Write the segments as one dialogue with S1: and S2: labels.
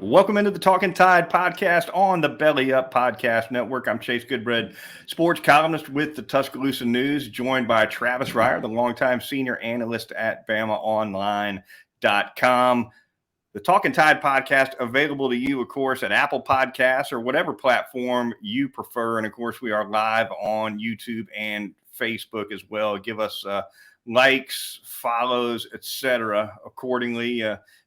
S1: Welcome into the Talkin Tide podcast on the Belly Up Podcast Network. I'm Chase Goodbread, sports columnist with the Tuscaloosa News, joined by Travis Reier, the longtime senior analyst at BamaOnline.com. The Talkin Tide podcast available to you, of course, at Apple Podcasts or whatever platform you prefer. And, of course, we are live on YouTube and Facebook as well. Give us likes, follows, etc. accordingly.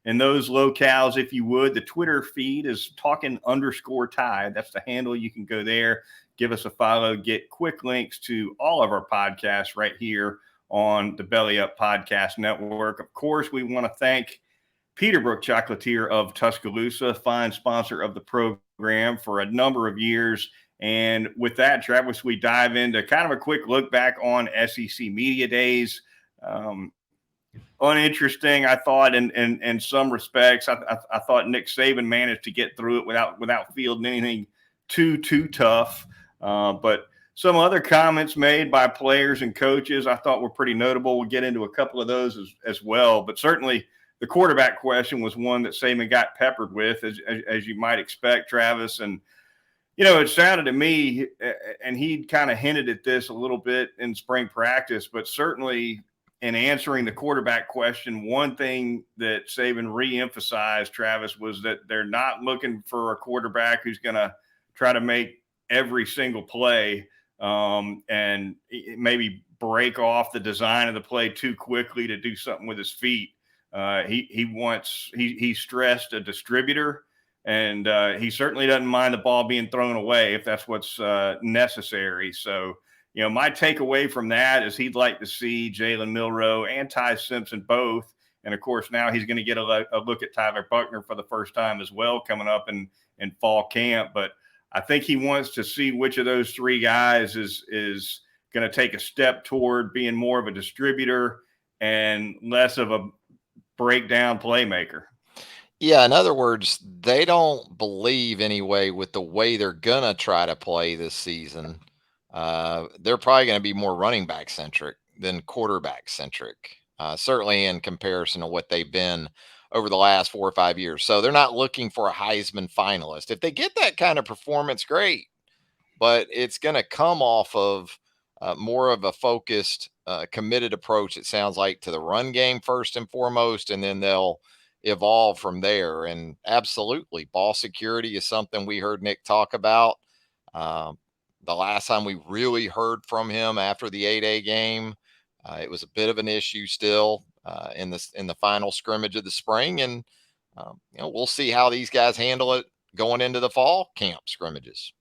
S1: In those locales, if you would, the Twitter feed is Talkin_Tide. That's the handle. You can go there, give us a follow, get quick links to all of our podcasts right here on the Belly Up Podcast Network. Of course, we want to thank Peterbrook Chocolatier of Tuscaloosa, fine sponsor of the program for a number of years. And with that, Travis, we dive into kind of a quick look back on SEC Media Days. Uninteresting, I thought, in some respects. I thought Nick Saban managed to get through it without fielding anything too tough. But some other comments made by players and coaches I thought were pretty notable. We'll get into a couple of those as well. But certainly the quarterback question was one that Saban got peppered with, as you might expect, Travis. And you know, it sounded to me, and he'd kind of hinted at this a little bit in spring practice, but certainly in answering the quarterback question, one thing that Saban reemphasized, Travis, was that they're not looking for a quarterback who's going to try to make every single play and maybe break off the design of the play too quickly to do something with his feet. He stressed a distributor. And he certainly doesn't mind the ball being thrown away if that's what's necessary. So, you know, my takeaway from that is he'd like to see Jalen Milroe and Ty Simpson both. And, of course, now he's going to get a look at Tyler Buckner for the first time as well coming up in fall camp. But I think he wants to see which of those three guys is going to take a step toward being more of a distributor and less of a breakdown playmaker.
S2: Yeah, in other words, they don't believe anyway with the way they're going to try to play this season. They're probably going to be more running back centric than quarterback centric, certainly in comparison to what they've been over the last 4 or 5 years. So they're not looking for a Heisman finalist. If they get that kind of performance, great, but it's going to come off of more of a focused, committed approach, it sounds like, to the run game first and foremost, and then they'll evolve from there. And absolutely, ball security is something we heard Nick talk about. The last time we really heard from him after the 8A game, it was a bit of an issue still in the final scrimmage of the spring. And you know, we'll see how these guys handle it going into the fall camp scrimmages.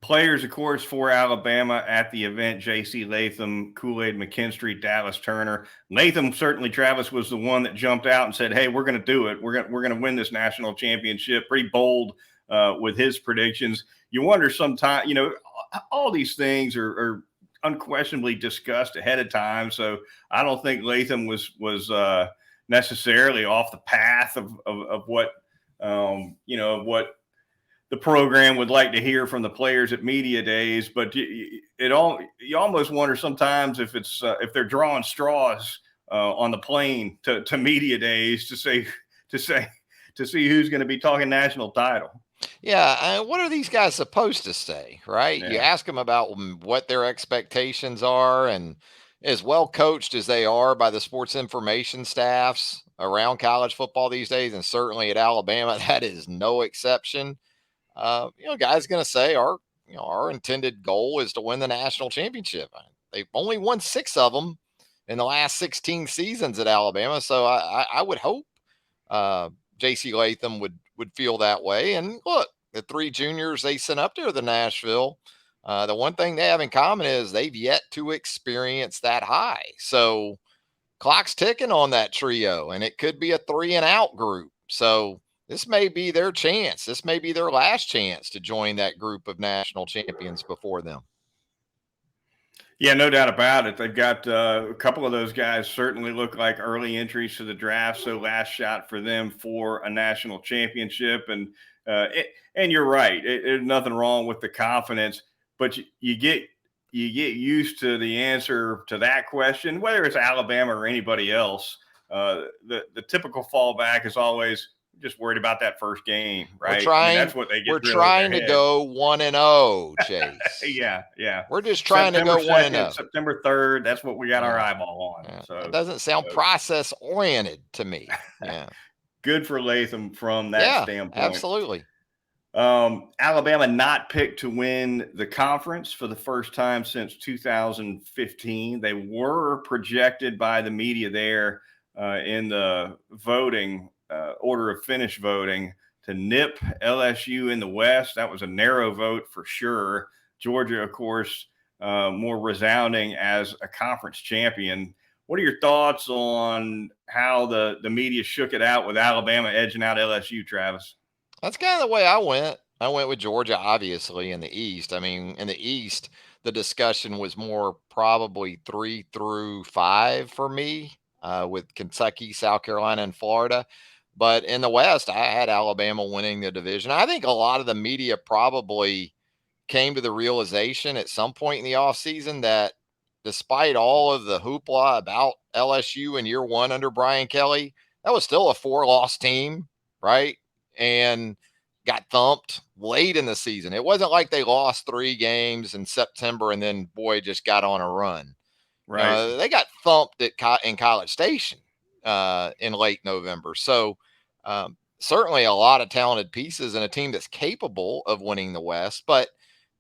S1: Players, of course, for Alabama at the event: J.C. Latham, Kool-Aid McKinstry, Dallas Turner. Latham, certainly, Travis, was the one that jumped out and said, "Hey, we're going to do it. We're going to win this national championship." Pretty bold with his predictions. You wonder sometimes, you know, all these things are unquestionably discussed ahead of time. So I don't think Latham was necessarily off the path of what you know, of what the program would like to hear from the players at media days. But you almost wonder sometimes if if they're drawing straws on the plane to media days to see who's going to be talking national title.
S2: Yeah, what are these guys supposed to say, right?
S1: Yeah.
S2: You ask them about what their expectations are, and as well coached as they are by the sports information staffs around college football these days, and certainly at Alabama, that is no exception. You know, guys going to say our intended goal is to win the national championship. They've only won 6 of them in the last 16 seasons at Alabama, so I would hope J.C. Latham would feel that way. And look, the 3 juniors they sent up there to Nashville, the one thing they have in common is they've yet to experience that high. So clock's ticking on that trio, and it could be a 3 and out group. So this may be their chance. This may be their last chance to join that group of national champions before them.
S1: Yeah, no doubt about it. They've got a couple of those guys certainly look like early entries to the draft. So last shot for them for a national championship. And you're right. There's nothing wrong with the confidence, but you get used to the answer to that question, whether it's Alabama or anybody else. The typical fallback is always, Just worried about that first game,
S2: We're
S1: right? I mean,
S2: trying
S1: that's what they
S2: we're
S1: get drilled in
S2: trying
S1: their
S2: to
S1: head.
S2: go 1-0, Chase.
S1: Yeah.
S2: We're just trying to
S1: September
S2: go
S1: 2nd,
S2: 1-0.
S1: September 3rd. That's what we got our
S2: Yeah.
S1: eyeball on.
S2: Yeah. That
S1: So
S2: doesn't sound process oriented to me. Yeah.
S1: good for Latham from that
S2: Yeah,
S1: standpoint.
S2: absolutely.
S1: Alabama not picked to win the conference for the first time since 2015. They were projected by the media there in the voting order of finish voting to nip LSU in the West. That was a narrow vote for sure. Georgia, of course, more resounding as a conference champion. What are your thoughts on how the media shook it out with Alabama edging out LSU, Travis?
S2: That's kind of the way I went. I went with Georgia, obviously, in the East. I mean, in the East, the discussion was more probably 3 through 5 for me, with Kentucky, South Carolina, and Florida. But in the West, I had Alabama winning the division. I think a lot of the media probably came to the realization at some point in the offseason that despite all of the hoopla about LSU in year one under Brian Kelly, that was still a 4-loss team, right? And got thumped late in the season. It wasn't like they lost 3 games in September and then, boy, just got on a run.
S1: Right.
S2: They got thumped in College Station in late November. So certainly a lot of talented pieces and a team that's capable of winning the West. But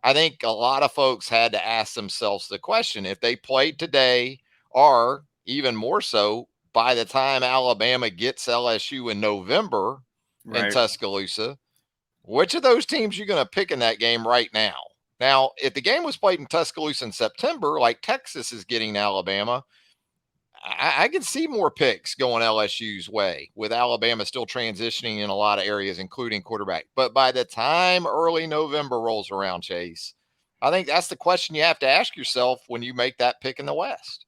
S2: I think a lot of folks had to ask themselves the question, if they played today, or even more so by the time Alabama gets LSU in November in
S1: Right.
S2: Tuscaloosa, which of those teams you going to pick in that game right now? Now, if the game was played in Tuscaloosa in September, like Texas is getting Alabama, I can see more picks going LSU's way with Alabama still transitioning in a lot of areas, including quarterback. But by the time early November rolls around, Chase, I think that's the question you have to ask yourself when you make that pick in the West.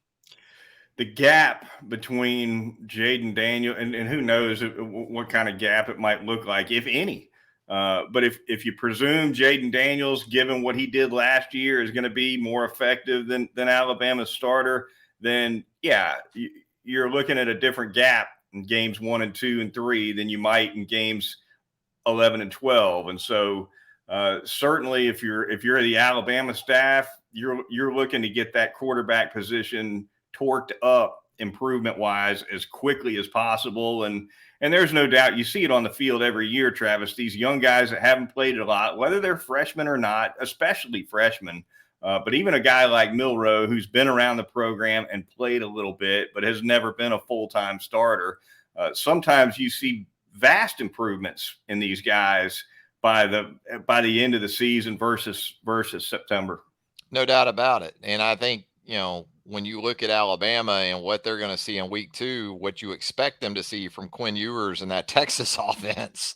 S1: The gap between Jaden Daniel and who knows what kind of gap it might look like, if any. But if you presume Jaden Daniels, given what he did last year, is going to be more effective than Alabama's starter, then yeah, you're looking at a different gap in games 1 and 2 and 3 than you might in games 11 and 12. And so certainly if you're the Alabama staff, you're looking to get that quarterback position torqued up improvement wise as quickly as possible. And there's no doubt you see it on the field every year, Travis, these young guys that haven't played a lot, whether they're freshmen or not, especially freshmen. But even a guy like Milroe, who's been around the program and played a little bit, but has never been a full-time starter. Sometimes you see vast improvements in these guys by the end of the season versus September.
S2: No doubt about it. And I think, when you look at Alabama and what they're going to see in week 2, what you expect them to see from Quinn Ewers and that Texas offense.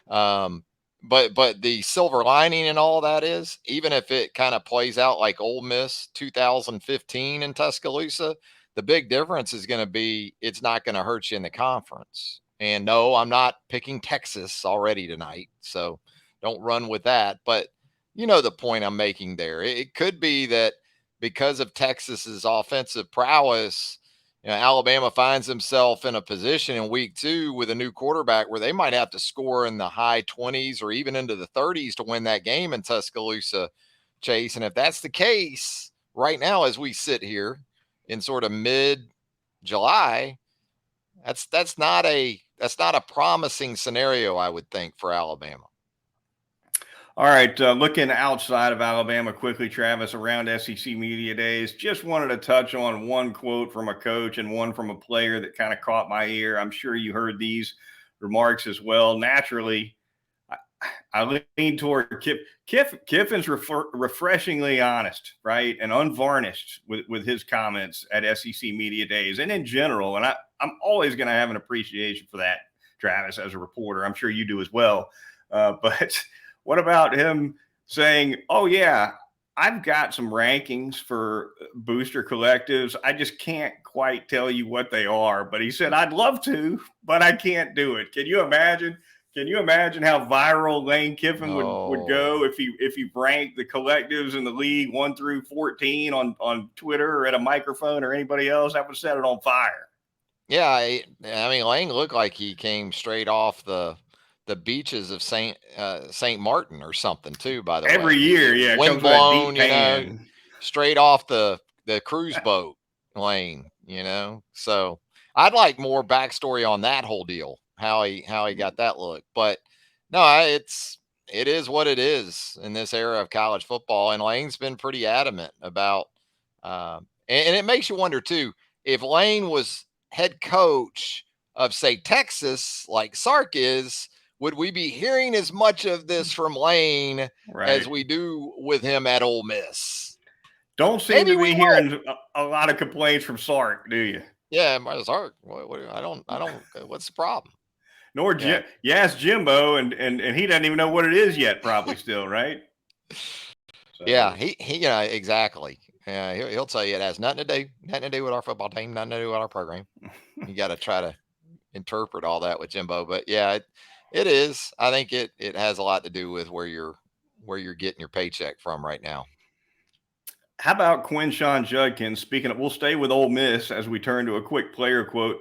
S2: But the silver lining in all that is, even if it kind of plays out like Ole Miss 2015 in Tuscaloosa, the big difference is going to be it's not going to hurt you in the conference. And no, I'm not picking Texas already tonight, so don't run with that. But you know the point I'm making there. It could be that because of Texas's offensive prowess, Alabama finds himself in a position in week 2 with a new quarterback where they might have to score in the high 20s or even into the 30s to win that game in Tuscaloosa, Chase. And if that's the case right now, as we sit here in sort of mid-July, that's not a promising scenario, I would think, for Alabama.
S1: All right, looking outside of Alabama quickly, Travis, around SEC Media Days, just wanted to touch on one quote from a coach and one from a player that kind of caught my ear. I'm sure you heard these remarks as well. Naturally, I lean toward Kiffin's refreshingly honest, right, and unvarnished with his comments at SEC Media Days and in general. And I'm always going to have an appreciation for that, Travis, as a reporter. I'm sure you do as well. But what about him saying, oh, yeah, I've got some rankings for booster collectives. I just can't quite tell you what they are. But he said, I'd love to, but I can't do it. Can you imagine? Can you imagine how viral Lane Kiffin would go if he ranked the collectives in the league 1 through 14 on Twitter or at a microphone or anybody else? That would set it on fire.
S2: Yeah, I mean, Lang looked like he came straight off the beaches of Saint Martin or something too. By the
S1: Every
S2: way,
S1: year, yeah, it comes
S2: wind
S1: with that deep
S2: blown,
S1: tan.
S2: straight off the cruise boat Lane. So I'd like more backstory on that whole deal, how he got that look. But no, it is what it is in this era of college football, and Lane's been pretty adamant about. And it makes you wonder too if Lane was head coach of, say, Texas, like Sark is, would we be hearing as much of this from Lane as
S1: Right.
S2: we do with him at Ole Miss?
S1: Don't seem
S2: Maybe
S1: to
S2: we
S1: be
S2: would.
S1: hearing a lot of complaints from Sark, do you?
S2: Yeah, Sark. I don't. What's the problem?
S1: Nor
S2: Yeah,
S1: Jim. You ask Jimbo, and he doesn't even know what it is yet. Probably still, right?
S2: yeah.
S1: So
S2: He exactly. Yeah, he'll tell you it has nothing to do with our football team, nothing to do with our program. You got to try to interpret all that with Jimbo, but yeah, it is. I think it has a lot to do with where you're getting your paycheck from right now.
S1: how about Quinshawn Judkins? Speaking of, we'll stay with Ole Miss as we turn to a quick player quote.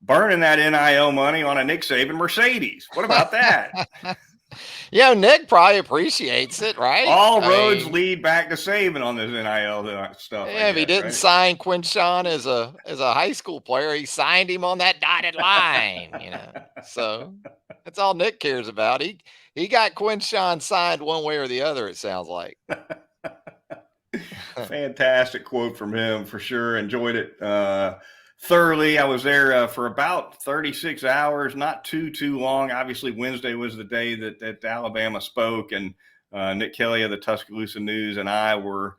S1: Burning that NIL money on a Nick Saban Mercedes. What about that?
S2: Yeah, Nick probably appreciates it, right?
S1: All
S2: I
S1: roads
S2: mean,
S1: lead back to Saban on this NIL stuff, I
S2: yeah, if he
S1: guess,
S2: didn't
S1: right?
S2: sign Quinshawn as a high school player, he signed him on that dotted line. So that's all Nick cares about. He got Quinshawn signed one way or the other, it sounds like.
S1: Fantastic quote from him for sure. Enjoyed it thoroughly. I was there for about 36 hours, not too long. Obviously, Wednesday was the day that Alabama spoke, and Nick Kelly of the Tuscaloosa News and I were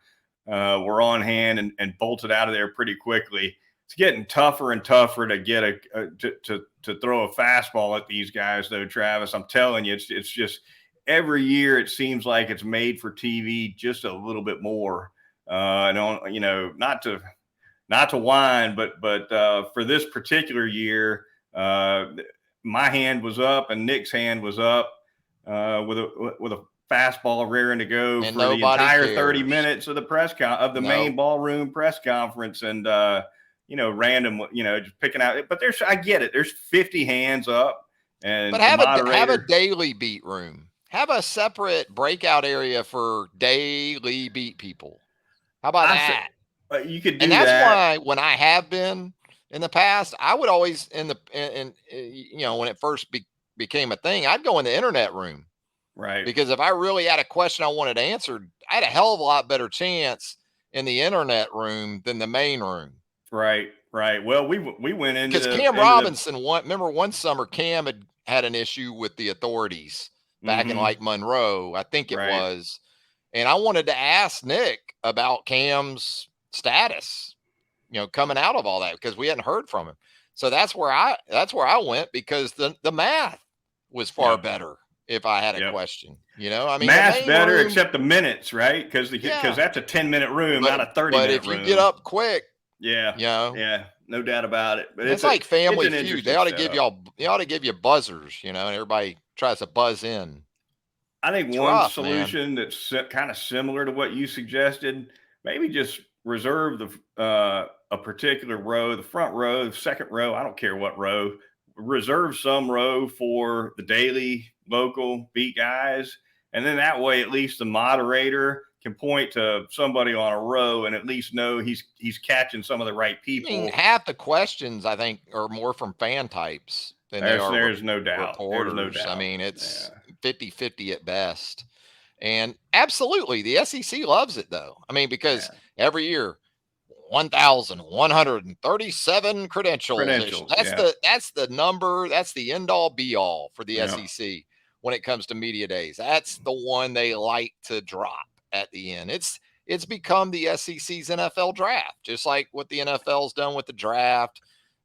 S1: on hand and bolted out of there pretty quickly. It's getting tougher and tougher to get to throw a fastball at these guys, though, Travis. I'm telling you, it's just every year it seems like it's made for TV just a little bit more. And on, not to whine, but for this particular year, my hand was up and Nick's hand was up with a fastball raring to go
S2: And
S1: for the
S2: nobody
S1: entire 30
S2: cares.
S1: minutes of the main
S2: No.
S1: ballroom press conference, and random, just picking out. But I get it. There's 50 hands up,
S2: But
S1: and the
S2: have a
S1: moderator.
S2: daily beat room. Have a separate breakout area for daily beat people. How about
S1: I said
S2: that?
S1: you could
S2: And
S1: do
S2: that's
S1: that,
S2: why when I have been in the past, I would always when it first became a thing, I'd go in the internet room
S1: right?
S2: because if I really had a question I wanted answered, I had a hell of a lot better chance in the internet room than the main room.
S1: Right, right. Well, we went into
S2: Because
S1: the
S2: Cam Robinson, remember one summer, Cam had an issue with the authorities back in like Monroe, I think it
S1: right.
S2: was. And I wanted to ask Nick about Cam's status, coming out of all that because we hadn't heard from him. So that's where I went because the math was far
S1: Yep,
S2: better if I had a
S1: yep.
S2: question. I mean, the
S1: Math's
S2: main
S1: better,
S2: room,
S1: except the minutes, right? Because
S2: yeah.
S1: that's a 10-minute room,
S2: But
S1: not a 30
S2: but
S1: minute
S2: if you get
S1: room.
S2: up quick,
S1: Yeah,
S2: you know,
S1: yeah, no doubt about it. But
S2: it's
S1: it's
S2: like Family
S1: an
S2: Feud. They
S1: interesting
S2: ought to give
S1: setup.
S2: y'all, they ought to give you buzzers, and everybody tries to buzz in.
S1: I think
S2: It's
S1: one
S2: rough, man.
S1: solution that's kind of similar to what you suggested, maybe just reserve a particular row, the front row, the second row. I don't care what row. Reserve some row for the daily local beat guys, and then that way, at least the moderator can point to somebody on a row and at least know he's catching some of the right
S2: I mean,
S1: people.
S2: half the questions I think are more from fan types than they are
S1: There's no doubt. There's no
S2: reporters. I
S1: doubt.
S2: mean,
S1: Yeah.
S2: it's 50-50 at best. And absolutely, the SEC loves it though. I mean, because
S1: Yeah.
S2: every year 1,137 credentials.
S1: Credentials.
S2: That's
S1: Yeah.
S2: the number. That's the end all be all for the
S1: Yeah.
S2: SEC when it comes to media days. That's the one they like to drop at the end. It's become the SEC's NFL draft, just like what the NFL's done with the draft.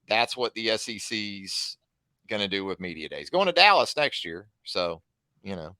S2: That's what the SEC's going to do with media days. Going to Dallas next year, so you know.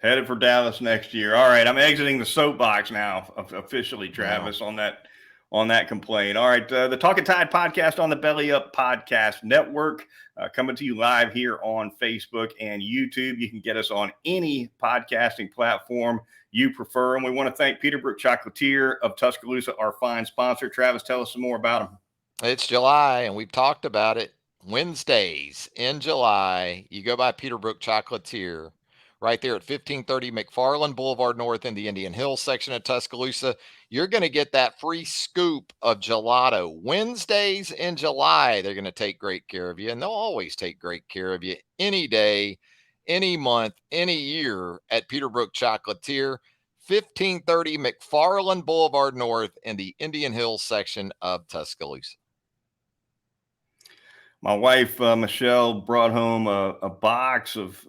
S1: Headed for Dallas next year. All right, I'm exiting the soapbox now officially,
S2: No.
S1: Travis, on that complaint. All right, the Talkin Tide podcast on the Belly Up Podcast Network, coming to you live here on Facebook and YouTube. You can get us on any podcasting platform you prefer. And we want to thank Peterbrook Chocolatier of Tuscaloosa, our fine sponsor. Travis, tell us some more about them.
S2: It's July, and we've talked about it. Wednesdays in July, you go by Peterbrook Chocolatier, right there at 1530 McFarland Boulevard North in the Indian Hills section of Tuscaloosa. You're going to get that free scoop of gelato. Wednesdays in July, they're going to take great care of you, and they'll always take great care of you any day, any month, any year at Peterbrook Chocolatier. 1530 McFarland Boulevard North in the Indian Hills section of Tuscaloosa.
S1: My wife, Michelle, brought home a box of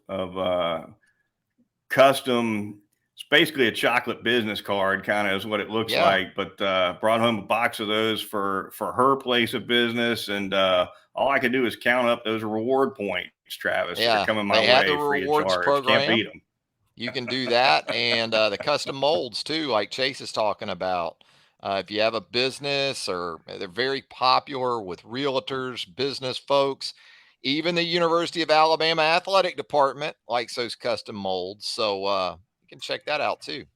S1: custom. It's basically a chocolate business card, kind of is what it looks like. But brought home a box of those for her place of business, and all I could do is count up those reward points, Travis.
S2: Yeah,
S1: they're coming my
S2: they have
S1: way
S2: the
S1: free of
S2: rewards
S1: charge. Can't
S2: program.
S1: beat them.
S2: You can do that, and the custom molds too, like Chase is talking about. If you have a business, or they're very popular with realtors, business folks, even the University of Alabama athletic department likes those custom molds. So you can check that out too.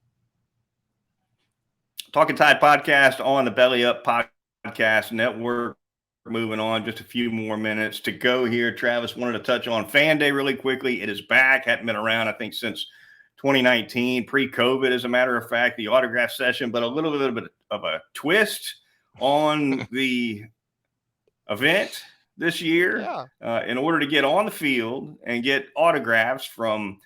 S1: Talkin Tide podcast on the Belly Up Podcast Network. Moving on, just a few more minutes to go here. Travis, wanted to touch on Fan Day really quickly. It is back. Hadn't been around, I think, since 2019, pre-COVID, as a matter of fact, the autograph session, but a little bit of a twist on the event this year. In order to get on the field and get autographs from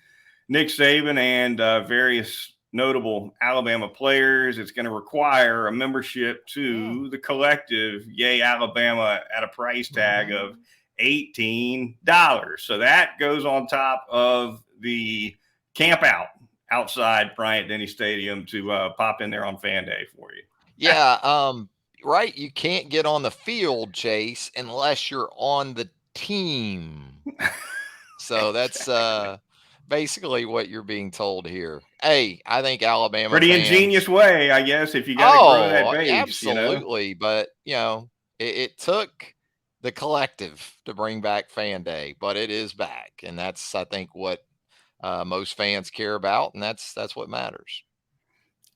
S1: Nick Saban and various notable Alabama players, it's going to require a membership to the collective Yay Alabama at a price tag of $18. So that goes on top of the camp out outside Bryant-Denny Stadium to pop in there on Fan Day for you.
S2: Yeah, right. You can't get on the field, Chase, unless you're on the team. So that's basically what you're being told here. Hey, I think Alabama
S1: pretty
S2: fans,
S1: ingenious way, I guess, if you got to grow that base.
S2: Absolutely. You know? But it took the collective to bring back Fan Day, but it is back, and that's, I think, what most fans care about, and that's what matters.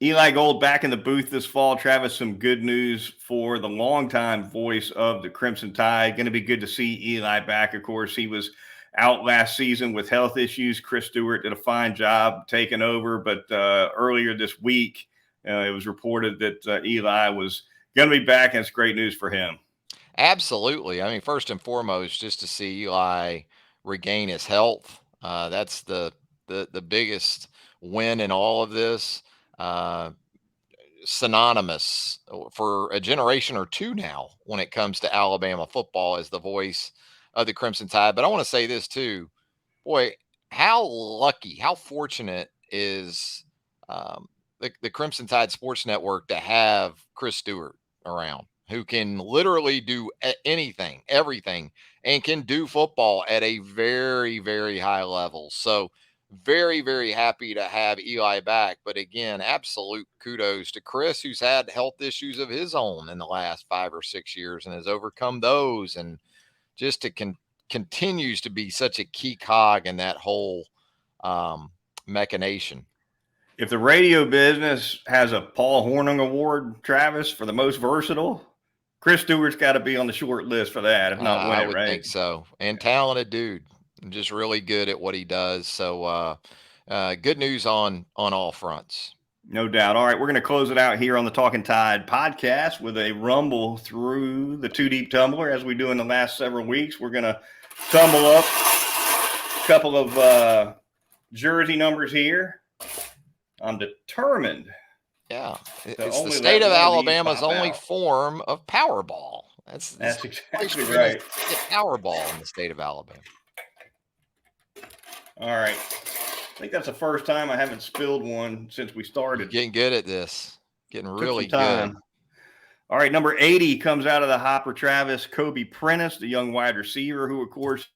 S1: Eli Gold back in the booth this fall. Travis, some good news for the longtime voice of the Crimson Tide. Going to be good to see Eli back. Of course, he was out last season with health issues. Chris Stewart did a fine job taking over, but earlier this week, it was reported that Eli was going to be back, and it's great news for him.
S2: Absolutely. I mean, first and foremost, just to see Eli regain his health, that's the biggest win in all of this. Synonymous for a generation or two now when it comes to Alabama football as the voice of the Crimson Tide. But I want to say this too, boy, how lucky, how fortunate is the Crimson Tide Sports Network to have Chris Stewart around, who can literally do anything, everything, and can do football at a very, very high level. So very, very happy to have Eli back. But again, absolute kudos to Chris, who's had health issues of his own in the last 5 or 6 years and has overcome those, and just continues to be such a key cog in that whole machination.
S1: If the radio business has a Paul Hornung Award, Travis, for the most versatile, Chris Stewart's got to be on the short list for that, if not win it, right?
S2: I would think so. And talented dude, just really good at what he does. So good news on all fronts.
S1: No doubt. All right, we're going to close it out here on the Talkin Tide podcast with a rumble through the Two Deep Tumbler, as we do in the last several weeks. We're going to tumble up a couple of jersey numbers here. I'm determined.
S2: Yeah, it's the state of Alabama's only form of Powerball. That's
S1: exactly right.
S2: Get Powerball in the state of Alabama.
S1: All right. I think that's the first time I haven't spilled one since we started.
S2: You're getting good at this. Getting really good.
S1: All right, number 80 comes out of the hopper, Travis. Kobe Prentice, the young wide receiver, who, of course,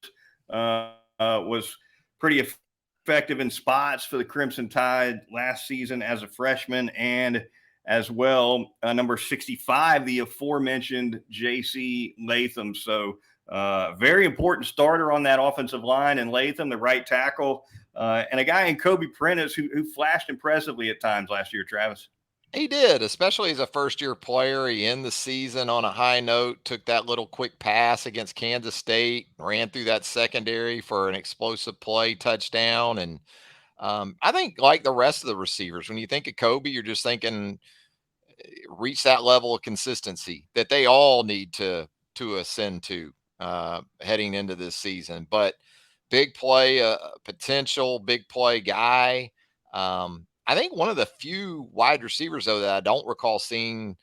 S1: was pretty effective in spots for the Crimson Tide last season as a freshman, and as well, number 65, the aforementioned J.C. Latham. So very important starter on that offensive line, and Latham, the right tackle, and a guy in Kobe Prentice who flashed impressively at times last year, Travis.
S2: He did, especially as a first-year player. He ended the season on a high note, took that little quick pass against Kansas State, ran through that secondary for an explosive play touchdown. And I think, like the rest of the receivers, when you think of Kobe, you're just thinking reach that level of consistency that they all need to ascend to heading into this season. But big play, potential big play guy. I think one of the few wide receivers though that I don't recall seeing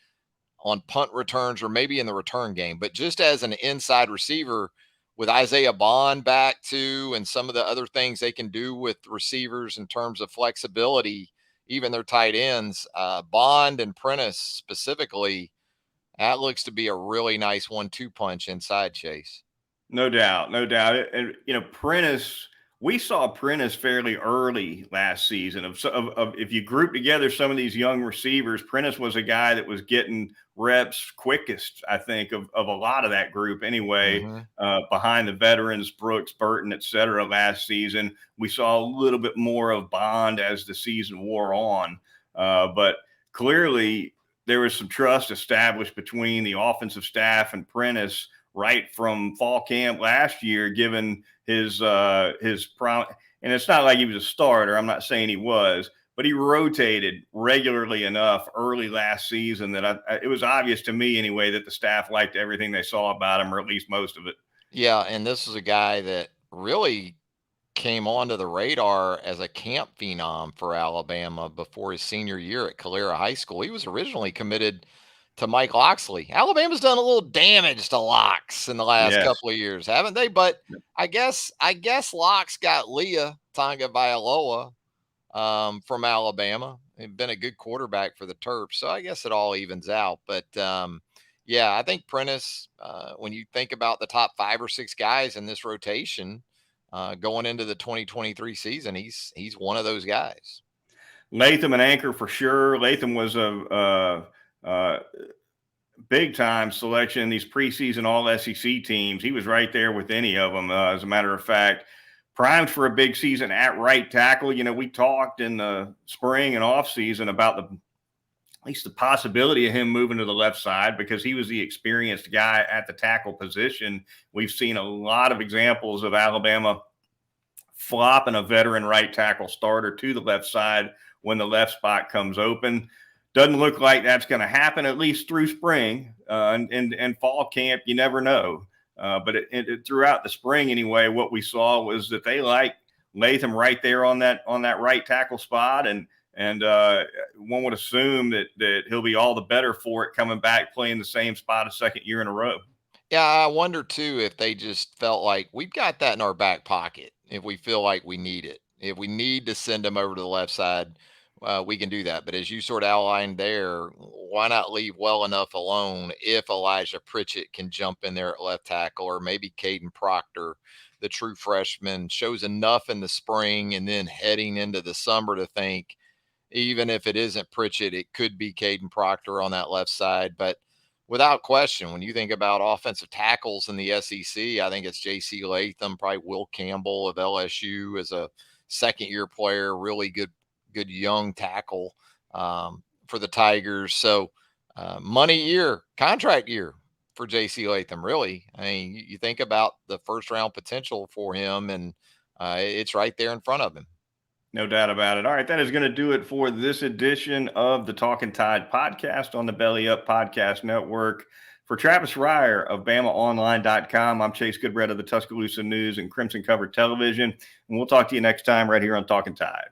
S2: on punt returns or maybe in the return game, but just as an inside receiver with Isaiah Bond back too, and some of the other things they can do with receivers in terms of flexibility, even their tight ends, Bond and Prentice specifically, that looks to be a really nice 1-2 punch inside, Chase.
S1: No doubt, no doubt. And Prentice, we saw Prentice fairly early last season. Of if you group together some of these young receivers, Prentice was a guy that was getting reps quickest, I think, of a lot of that group anyway.
S2: Mm-hmm.
S1: Behind the veterans, Brooks, Burton, et cetera. Last season, we saw a little bit more of Bond as the season wore on, but clearly there was some trust established between the offensive staff and Prentice right from fall camp last year, given his prime. And it's not like he was a starter. I'm not saying he was, but he rotated regularly enough early last season that it was obvious to me anyway that the staff liked everything they saw about him, or at least most of it.
S2: Yeah, and this is a guy that really came onto the radar as a camp phenom for Alabama before his senior year at Calera High School. He was originally committed to Mike Loxley. Alabama's done a little damage to Locks in the last
S1: Yes.
S2: couple of years, haven't they? But I guess Locks got Leah Tonga Vailoa from Alabama. He's been a good quarterback for the Terps, so I guess it all evens out. But yeah, I think Prentice, when you think about the top 5 or 6 guys in this rotation going into the 2023 season, he's one of those guys.
S1: Latham an anchor for sure. Latham was a big time selection in these preseason all SEC teams. He was right there with any of them. As a matter of fact, primed for a big season at right tackle. We talked in the spring and off season about at least the possibility of him moving to the left side because he was the experienced guy at the tackle position. We've seen a lot of examples of Alabama flopping a veteran right tackle starter to the left side when the left spot comes open. Doesn't look like that's going to happen, at least through spring and fall camp. You never know. But throughout the spring anyway, what we saw was that they like Latham right there on that right tackle spot, and one would assume that he'll be all the better for it coming back playing the same spot a second year in a row.
S2: Yeah, I wonder too if they just felt like we've got that in our back pocket if we feel like we need it. If we need to send him over to the left side, we can do that. But as you sort of outlined there, why not leave well enough alone if Elijah Pritchett can jump in there at left tackle, or maybe Caden Proctor, the true freshman, shows enough in the spring and then heading into the summer to think, even if it isn't Pritchett, it could be Caden Proctor on that left side. But without question, when you think about offensive tackles in the SEC, I think it's J.C. Latham, probably Will Campbell of LSU as a second-year player, really good young tackle for the Tigers. So money year, contract year for J.C. Latham, really. I mean, you think about the first-round potential for him, and it's right there in front of him.
S1: No doubt about it. All right, that is going to do it for this edition of the Talkin Tide podcast on the Belly Up Podcast Network. For Travis Reier of BamaOnline.com, I'm Chase Goodbread of the Tuscaloosa News and Crimson Covered Television, and we'll talk to you next time right here on Talkin Tide.